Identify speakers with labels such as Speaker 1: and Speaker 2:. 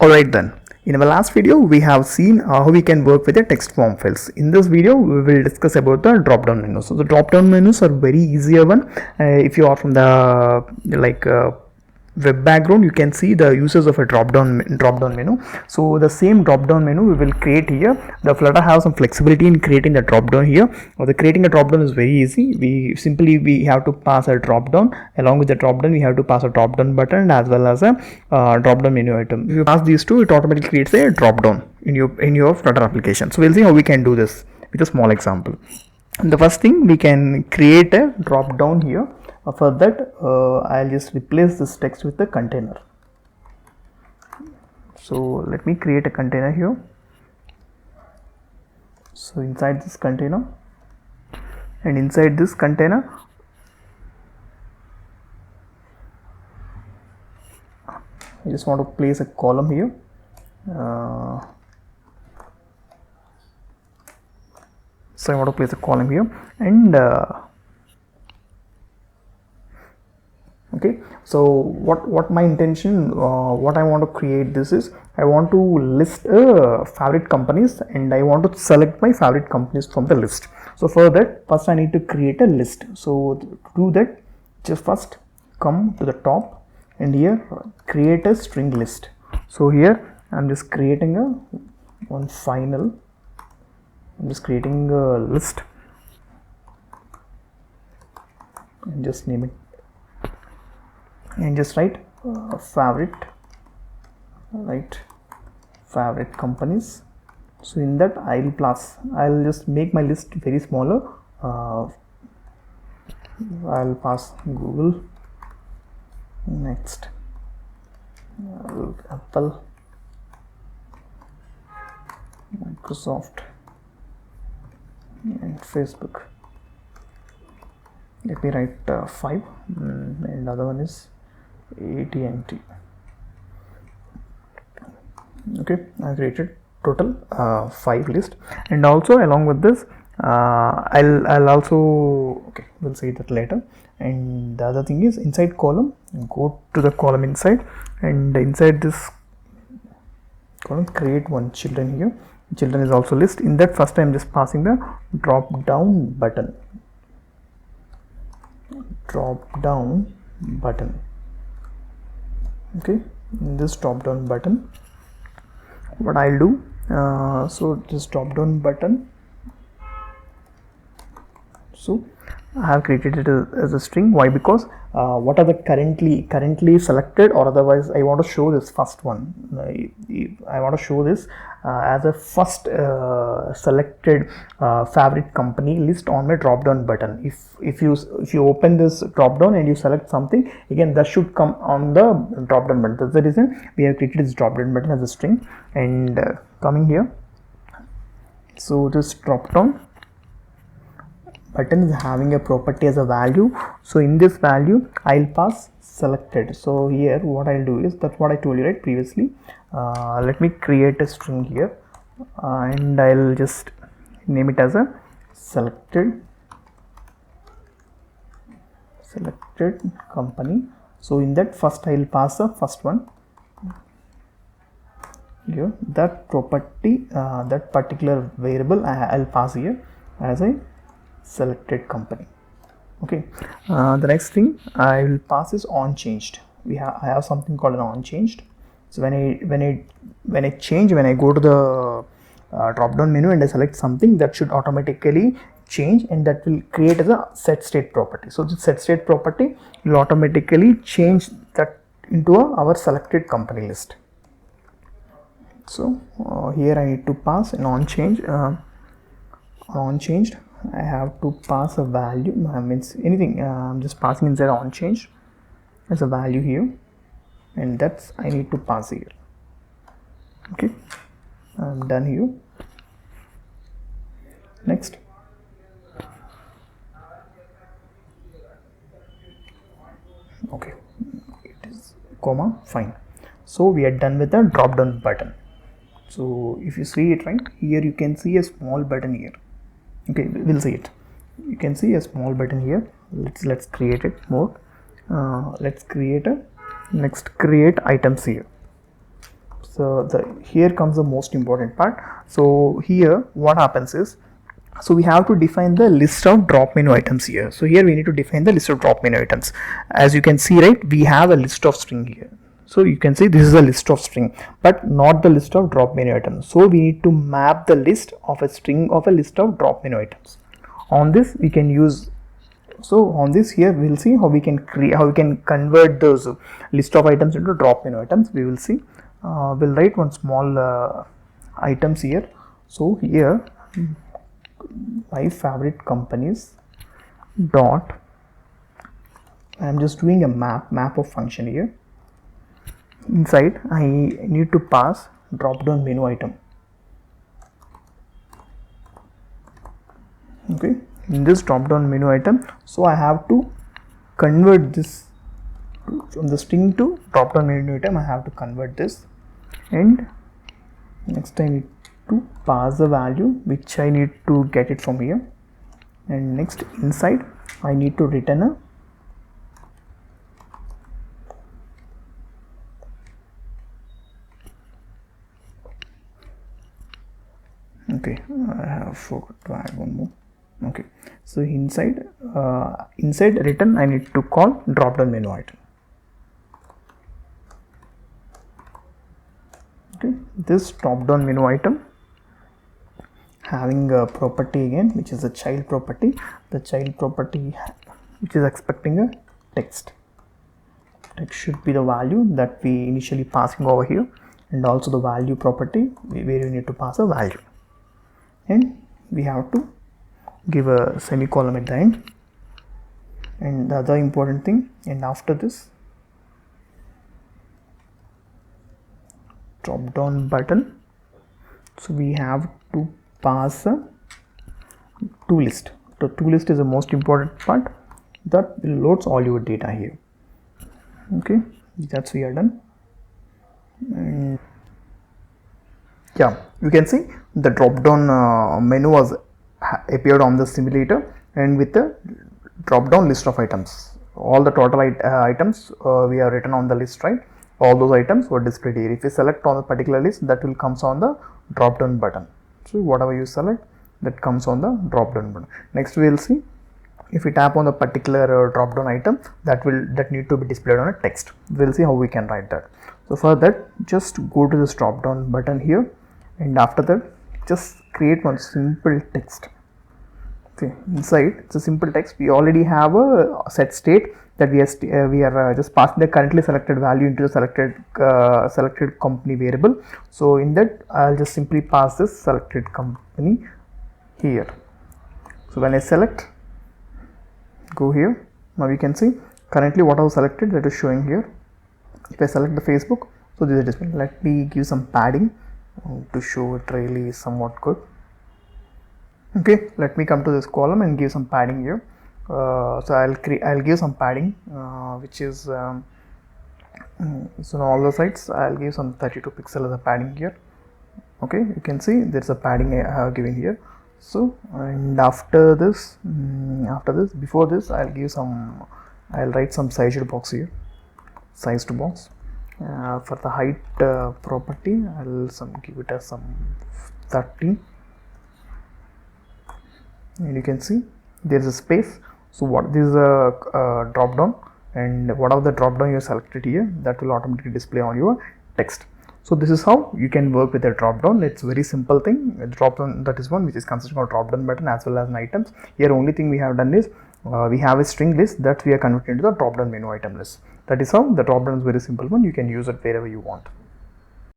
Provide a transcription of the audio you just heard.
Speaker 1: Alright then, in our last video we have seen how we can work with the text form fields. In this video we will discuss about the drop down menus. So the drop down menus are very easier one. If you are from the web background, you can see the uses of a drop down menu. So the same drop down menu we will create here. The Flutter has some flexibility in creating the drop down here. The creating a drop down is very easy. We have to pass a drop down. Along with the drop down we have to pass a drop down button as well as a drop down menu item. If you pass these two, it automatically creates a drop down in your Flutter application. So we'll see how we can do this with a small example. And the first thing, we can create a drop down here. For that I'll just replace this text with a container. So let me create a container here. So inside this container, and inside this container I just want to place a column here. So I want to place a column here, and okay, so what my intention, what I want to create this is, I want to list favorite companies, and I want to select my favorite companies from the list. So for that, first I need to create a list. So to do that, just first come to the top and here create a string list. So here I'm just creating I'm just creating a list and just name it, and just write favorite companies. So in that I'll just make my list very smaller. I'll pass Google, next Apple, Microsoft, and Facebook. Let me write 5, and other one is AT&T. Okay, I created total 5 list, and also along with this I'll also, okay, we'll see that later. And the other thing is, inside column, go to the column inside, and inside this column create one children here. Children is also list. In that, first I'm just passing the drop down button. Okay, in this drop down button, what I'll do, so this drop down button, so I have created it as a string. Why? Because what are the currently selected, or otherwise I want to show this first one. I want to show this as a first selected favorite company list on my drop down button. If you open this drop down and you select something, again that should come on the drop down button. That's the reason we have created this drop down button as a string. And coming here, so this drop down button is having a property as a value. So in this value I'll pass selected. So here what I'll do is, that's what I told you right previously. Let me create a string here, and I'll just name it as a selected company. So in that, first I'll pass the first one here, that property, that particular variable I'll pass here as a selected company. Okay, the next thing I will pass is onChanged. I have something called an onChanged. So when I go to the drop down menu and I select something, that should automatically change, and that will create as a set state property. So the set state property will automatically change that into our selected company list. So here I need to pass an onChanged. I have to pass a value, means anything, I'm just passing inside onChanged as a value here, and that's I need to pass here. Okay, I'm done here. Next, okay, it is comma, fine. So we are done with the drop down button. So if you see it right here, you can see a small button here. Okay, we'll see it. You can see a small button here. Let's create it more. let's create a create items here. So here comes the most important part. So here what happens is, so we have to define the list of drop menu items here. So here we need to define the list of drop menu items. As you can see, right, we have a list of string here. So you can see this is a list of string, but not the list of drop menu items. So we need to map the list of a string of a list of drop menu items. On this we can use, so on this here we'll see how we can create, how we can convert those list of items into drop menu items. We will see. We'll write one small items here. So here my favorite companies dot, I'm just doing a map of function here. Inside I need to pass drop down menu item. Okay, in this drop down menu item, so I have to convert this from the string to drop down menu item. I have to convert this, and next I need to pass the value which I need to get it from here, and next inside I need to return a okay, I have forgot to add one more. Okay, so inside return I need to call drop down menu item. Okay, this drop down menu item having a property again, which is a child property. The child property which is expecting a text. Text should be the value that we initially passing over here, and also the value property where we need to pass a value, and we have to give a semicolon at the end. And the other important thing, and after this drop down button, so we have to pass a to list. The to list is the most important part that loads all your data here. Okay, that's we are done. And yeah, you can see the drop down menu was appeared on the simulator, and with the drop down list of items, all the total items we have written on the list, right? All those items were displayed here. If you select on the particular list, that will comes on the drop down button. So whatever you select, that comes on the drop down button. Next we will see, if we tap on the particular drop down item, that need to be displayed on a text. We'll see how we can write that. So for that, just go to this drop down button here, and after that just create one simple text. Okay, inside it's a simple text. We already have a set state that we are just passing the currently selected value into the selected company variable. So in that I'll just simply pass this selected company here. So when I select, go here, now you can see currently what I was selected, that is showing here. If I select the Facebook, so this is display. Let me give some padding to show it really somewhat good. Okay, let me come to this column and give some padding here. So I'll give some padding which is so on all the sides I'll give some 32 pixel as a padding here. Okay, you can see there's a padding I have given here. So and after this before this I'll write some sized box here, sized box. For the height property, I'll give it as some 30, and you can see there is a space. So what this is a drop down, and whatever the drop down you selected here, that will automatically display on your text. So this is how you can work with a drop down. It's very simple thing. A drop down, that is one which is consisting of drop down button as well as an items. Here only thing we have done is we have a string list that we are converted into the drop down menu item list. That is how the drop down is very simple one. You can use it wherever you want.